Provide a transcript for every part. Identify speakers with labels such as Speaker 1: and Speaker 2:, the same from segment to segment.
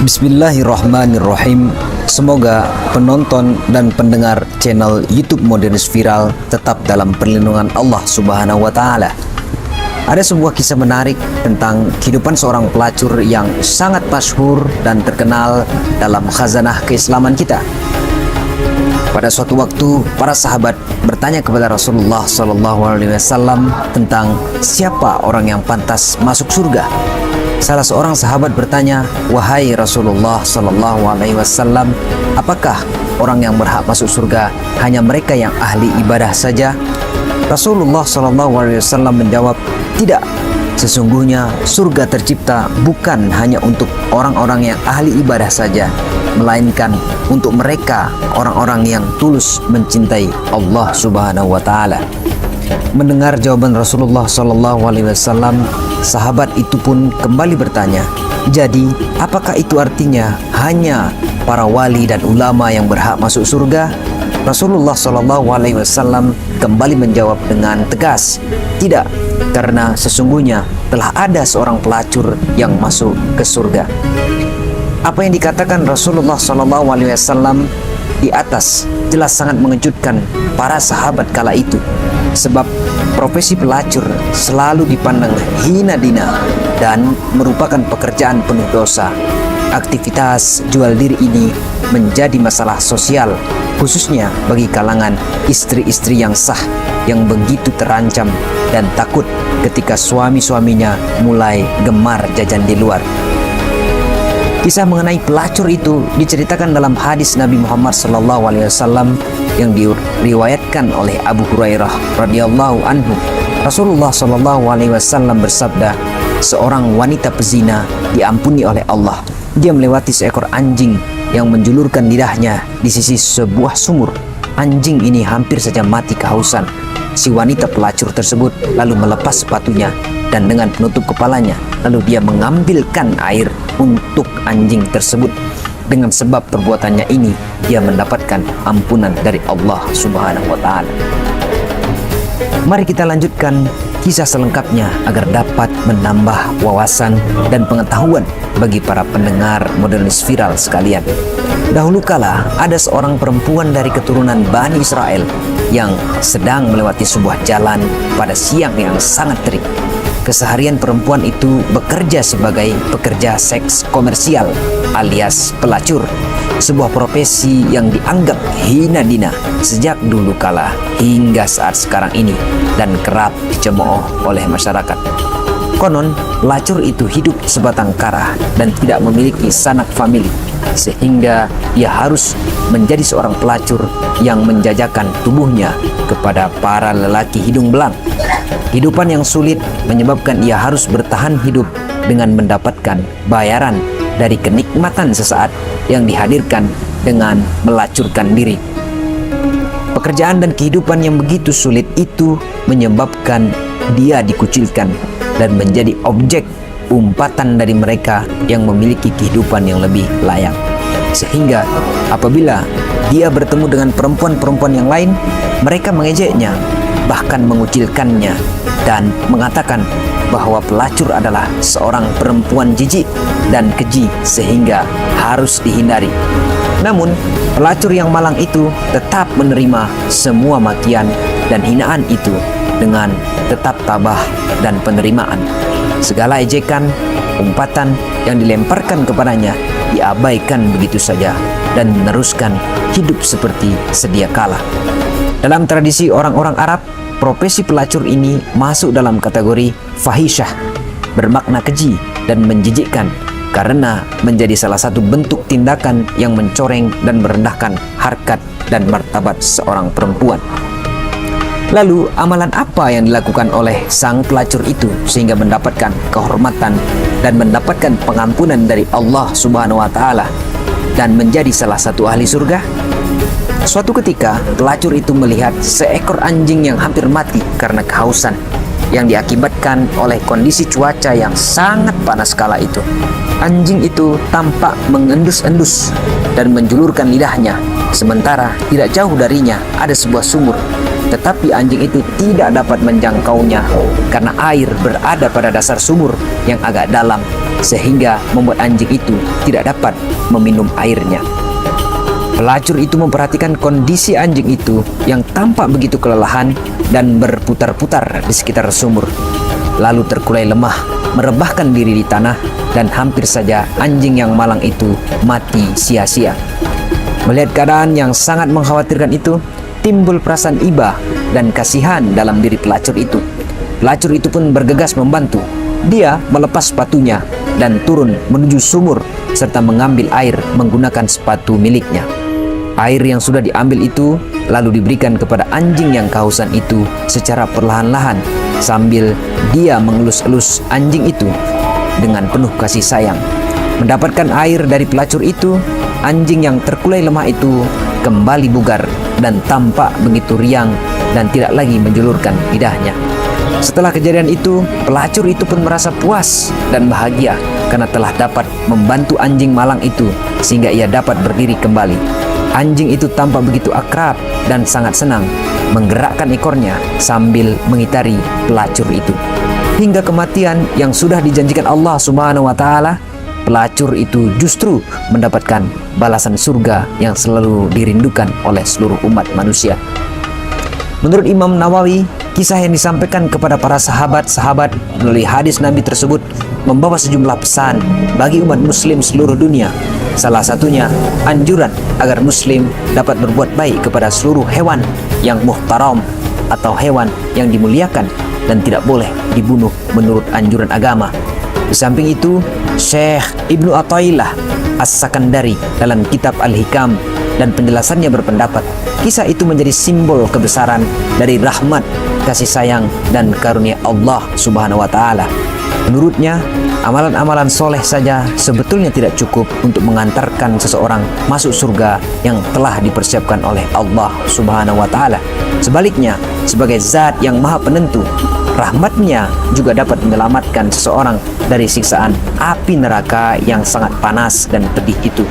Speaker 1: Bismillahirrahmanirrahim. Semoga penonton dan pendengar channel YouTube Modernis Viral tetap dalam perlindungan Allah Subhanahu wa Ta'ala. Ada sebuah kisah menarik tentang kehidupan seorang pelacur yang sangat masyhur dan terkenal dalam khazanah keislaman kita. Pada suatu waktu, para sahabat bertanya kepada Rasulullah SAW tentang siapa orang yang pantas masuk surga. Salah seorang sahabat bertanya, "Wahai Rasulullah SAW, apakah orang yang berhak masuk surga hanya mereka yang ahli ibadah saja?" Rasulullah SAW menjawab, "Tidak. Sesungguhnya surga tercipta bukan hanya untuk orang-orang yang ahli ibadah saja, melainkan untuk mereka orang-orang yang tulus mencintai Allah Subhanahu wa Ta'ala." Mendengar jawaban Rasulullah SAW, sahabat itu pun kembali bertanya, "Jadi, apakah itu artinya hanya para wali dan ulama yang berhak masuk surga?" Rasulullah SAW kembali menjawab dengan tegas, "Tidak, karena sesungguhnya telah ada seorang pelacur yang masuk ke surga." Apa yang dikatakan Rasulullah SAW di atas jelas sangat mengejutkan para sahabat kala itu, sebab profesi pelacur selalu dipandang hina dina dan merupakan pekerjaan penuh dosa. Aktivitas jual diri ini menjadi masalah sosial, khususnya bagi kalangan istri-istri yang sah yang begitu terancam dan takut ketika suami-suaminya mulai gemar jajan di luar. Kisah mengenai pelacur itu diceritakan dalam hadis Nabi Muhammad SAW yang diriwayatkan oleh Abu Hurairah radhiyallahu anhu. Rasulullah SAW bersabda, "Seorang wanita pezina diampuni oleh Allah. Dia melewati seekor anjing yang menjulurkan lidahnya di sisi sebuah sumur. Anjing ini hampir saja mati kehausan. Si wanita pelacur tersebut lalu melepas sepatunya dan dengan penutup kepalanya, lalu dia mengambilkan air untuk anjing tersebut. Dengan sebab perbuatannya ini, dia mendapatkan ampunan dari Allah Subhanahu wa Ta'ala." Mari kita lanjutkan kisah selengkapnya agar dapat menambah wawasan dan pengetahuan bagi para pendengar Modernis Viral sekalian. Dahulu kala ada seorang perempuan dari keturunan Bani Israel yang sedang melewati sebuah jalan pada siang yang sangat terik. Keseharian perempuan itu bekerja sebagai pekerja seks komersial alias pelacur, sebuah profesi yang dianggap hina dina sejak dulu kala hingga saat sekarang ini dan kerap dicemooh oleh masyarakat. Konon, pelacur itu hidup sebatang kara dan tidak memiliki sanak famili, sehingga ia harus menjadi seorang pelacur yang menjajakan tubuhnya kepada para lelaki hidung belang. Kehidupan yang sulit menyebabkan ia harus bertahan hidup dengan mendapatkan bayaran dari kenikmatan sesaat yang dihadirkan dengan melacurkan diri. Pekerjaan dan kehidupan yang begitu sulit itu menyebabkan dia dikucilkan dan menjadi objek umpatan dari mereka yang memiliki kehidupan yang lebih layak. Sehingga apabila dia bertemu dengan perempuan-perempuan yang lain, mereka mengejeknya, bahkan mengucilkannya dan mengatakan bahwa pelacur adalah seorang perempuan jijik dan keji sehingga harus dihindari. Namun, pelacur yang malang itu tetap menerima semua makian dan hinaan itu dengan tetap tabah dan penerimaan. Segala ejekan, umpatan yang dilemparkan kepadanya diabaikan begitu saja dan meneruskan hidup seperti sedia kala. Dalam tradisi orang-orang Arab, profesi pelacur ini masuk dalam kategori fahisyah, bermakna keji dan menjijikkan karena menjadi salah satu bentuk tindakan yang mencoreng dan merendahkan harkat dan martabat seorang perempuan. Lalu, amalan apa yang dilakukan oleh sang pelacur itu sehingga mendapatkan kehormatan dan mendapatkan pengampunan dari Allah Subhanahu wa Ta'ala dan menjadi salah satu ahli surga? Suatu ketika, pelacur itu melihat seekor anjing yang hampir mati karena kehausan yang diakibatkan oleh kondisi cuaca yang sangat panas kala itu. Anjing itu tampak mengendus-endus dan menjulurkan lidahnya, sementara tidak jauh darinya ada sebuah sumur. tetapi anjing itu tidak dapat menjangkaunya karena air berada pada dasar sumur yang agak dalam, sehingga membuat anjing itu tidak dapat meminum airnya. Pelacur itu memperhatikan kondisi anjing itu yang tampak begitu kelelahan dan berputar-putar di sekitar sumur, lalu terkulai lemah, merebahkan diri di tanah, dan hampir saja anjing yang malang itu mati sia-sia. Melihat keadaan yang sangat mengkhawatirkan itu, timbul perasaan iba dan kasihan dalam diri pelacur itu. Pelacur itu pun bergegas membantu. Dia melepas sepatunya dan turun menuju sumur serta mengambil air menggunakan sepatu miliknya. Air yang sudah diambil itu lalu diberikan kepada anjing yang kehausan itu secara perlahan-lahan sambil dia mengelus-elus anjing itu dengan penuh kasih sayang. Mendapatkan air dari pelacur itu, anjing yang terkulai lemah itu kembali bugar dan tampak begitu riang dan tidak lagi menjulurkan lidahnya. Setelah kejadian itu, pelacur itu pun merasa puas dan bahagia karena telah dapat membantu anjing malang itu sehingga ia dapat berdiri kembali. Anjing itu tampak begitu akrab dan sangat senang menggerakkan ekornya sambil mengitari pelacur itu. Hingga kematian yang sudah dijanjikan Allah Subhanahu wa Ta'ala, pelacur itu justru mendapatkan balasan surga yang selalu dirindukan oleh seluruh umat manusia. Menurut Imam Nawawi, kisah yang disampaikan kepada para sahabat-sahabat melalui hadis Nabi tersebut membawa sejumlah pesan bagi umat muslim seluruh dunia. Salah satunya anjuran agar muslim dapat berbuat baik kepada seluruh hewan yang muhtaram atau hewan yang dimuliakan dan tidak boleh dibunuh menurut anjuran agama. Di samping itu, Syekh Ibnu Athaillah As-Sakandari dalam kitab Al-Hikam dan penjelasannya berpendapat kisah itu menjadi simbol kebesaran dari rahmat, kasih sayang, dan karunia Allah Subhanahu wa Ta'ala. Menurutnya, amalan-amalan soleh saja sebetulnya tidak cukup untuk mengantarkan seseorang masuk surga yang telah dipersiapkan oleh Allah Subhanahu wa Ta'ala. Sebaliknya, sebagai zat yang maha penentu, rahmatnya juga dapat menyelamatkan seseorang dari siksaan api neraka yang sangat panas dan pedih itu.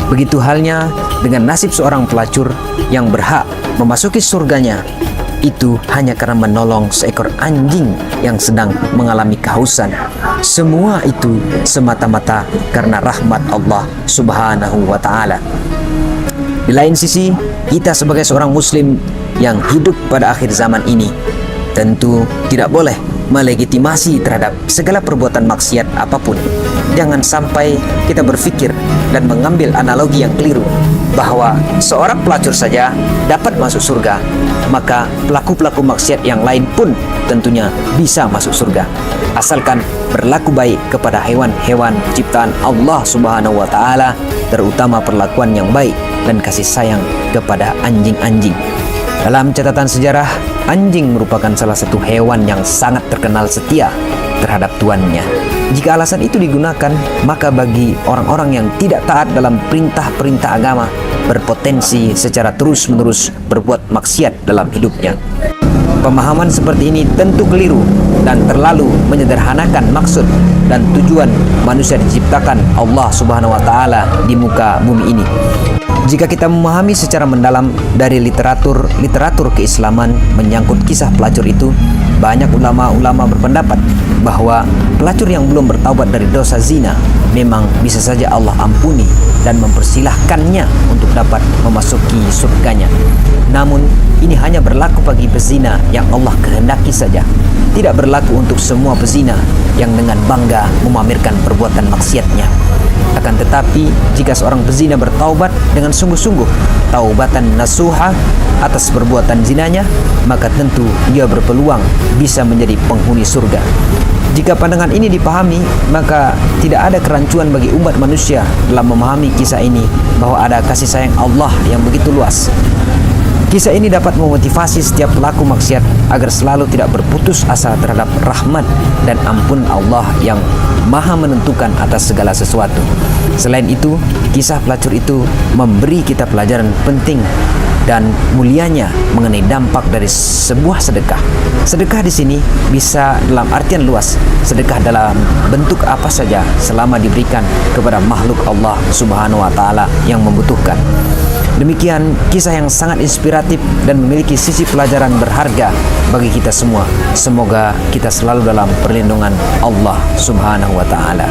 Speaker 1: Begitu halnya dengan nasib seorang pelacur yang berhak memasuki surganya itu hanya karena menolong seekor anjing yang sedang mengalami kehausan. Semua itu semata-mata karena rahmat Allah Subhanahu wa Ta'ala. Di lain sisi, kita sebagai seorang muslim yang hidup pada akhir zaman ini tentu tidak boleh melegitimasi terhadap segala perbuatan maksiat apapun. Jangan sampai kita berpikir dan mengambil analogi yang keliru bahwa seorang pelacur saja dapat masuk surga, maka pelaku-pelaku maksiat yang lain pun tentunya bisa masuk surga, asalkan berlaku baik kepada hewan-hewan ciptaan Allah Subhanahu wa Ta'ala, terutama perlakuan yang baik dan kasih sayang kepada anjing-anjing. Dalam catatan sejarah, anjing merupakan salah satu hewan yang sangat terkenal setia terhadap tuannya. Jika alasan itu digunakan, maka bagi orang-orang yang tidak taat dalam perintah-perintah agama, berpotensi secara terus-menerus berbuat maksiat dalam hidupnya. Pemahaman seperti ini tentu keliru dan terlalu menyederhanakan maksud dan tujuan manusia diciptakan Allah Subhanahu wa Ta'ala di muka bumi ini. Jika kita memahami secara mendalam dari literatur keislaman menyangkut kisah pelacur itu, banyak ulama-ulama berpendapat bahwa pelacur yang belum bertaubat dari dosa zina memang bisa saja Allah ampuni dan mempersilahkannya untuk dapat memasuki surganya. Namun, ini hanya berlaku bagi pezina yang Allah kehendaki saja. Tidak berlaku untuk semua pezina yang dengan bangga memamerkan perbuatan maksiatnya. Akan tetapi, jika seorang pezina bertaubat dengan sungguh-sungguh, taubatan nasuha atas perbuatan zinanya, maka tentu dia berpeluang bisa menjadi penghuni surga. Jika pandangan ini dipahami, maka tidak ada kerancuan bagi umat manusia dalam memahami kisah ini bahwa ada kasih sayang Allah yang begitu luas. Kisah ini dapat memotivasi setiap pelaku maksiat agar selalu tidak berputus asa terhadap rahmat dan ampun Allah yang maha menentukan atas segala sesuatu. Selain itu, kisah pelacur itu memberi kita pelajaran penting dan mulianya mengenai dampak dari sebuah sedekah. Sedekah di sini bisa dalam artian luas, sedekah dalam bentuk apa saja selama diberikan kepada makhluk Allah Subhanahu wa Ta'ala yang membutuhkan. Demikian kisah yang sangat inspiratif dan memiliki sisi pelajaran berharga bagi kita semua. Semoga kita selalu dalam perlindungan Allah Subhanahu wa taala.